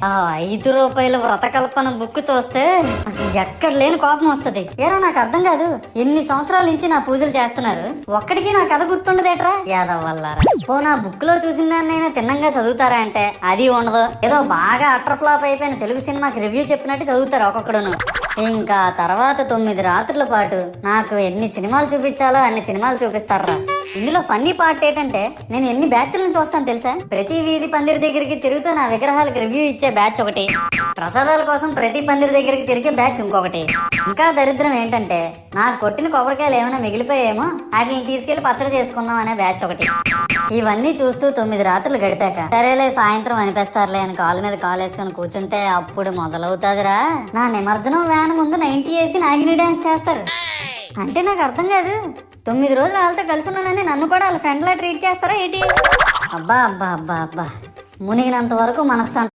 ఆ ₹5 వ్రతకల్పన బుక్ చూస్తే ఎక్కడ లేని కోపం వస్తది. ఏరా నాకు అర్థం కాదు, ఎన్ని సంవత్సరాల నుంచి నా పూజలు చేస్తున్నారు, ఒక్కడికి నా కథ గుర్తుండదేట్రా యాదవ్ వల్లారా. ఓ నా బుక్ లో చూసిన దాన్నైనా తిన్నంగా చదువుతారా అంటే అది ఉండదు. ఏదో బాగా అటర్ ఫ్లాప్ అయిపోయిన తెలుగు సినిమాకి రివ్యూ చెప్పినట్టు చదువుతారు ఒక్కొక్కడును. ఇంకా తర్వాత 9 రాత్రుల పాటు నాకు ఎన్ని సినిమాలు చూపించాలో అన్ని సినిమాలు చూపిస్తారా. ఇందులో ఫన్నీ పార్ట్ ఏంటంటే నేను ఎన్ని బ్యాచ్లను చూస్తాను తెలుసా. ప్రతి వీధి పందిరి దగ్గరికి తిరుగుతూ నా విగ్రహాలకు రివ్యూ ఇచ్చే బ్యాచ్ ఒకటి, ప్రసాదాల కోసం ప్రతి పందిరి దగ్గరికి తిరిగే బ్యాచ్ ఇంకొకటి, ఇంకా దరిద్రం ఏంటంటే నాకు కొట్టిన కొబ్బరికాయలు ఏమైనా మిగిలిపోయేమో వాటిని తీసుకెళ్లి పచ్చడి చేసుకుందాం అనే బ్యాచ్ ఒకటి. ఇవన్నీ చూస్తూ 9 రాత్రులు గడిపాక సరేలే సాయంత్రం అనిపిస్తారులే అని కాలు మీద కాలు వేసుకొని కూర్చుంటే అప్పుడు మొదలవుతాదిరా నా నిమజ్జనం వ్యాన్ ముందు 90 వేసి నాగిని డాన్స్ చేస్తారు. అంటే నాకు అర్థం కాదు, 9 రోజులు వాళ్ళతో కలిసి ఉన్నానని నన్ను కూడా వాళ్ళ ఫ్రెండ్ లా ట్రీట్ చేస్తారా ఏంటి. అబ్బా అబ్బా అబ్బా అబ్బా, మునిగినంత వరకు మనశ్శాంతి.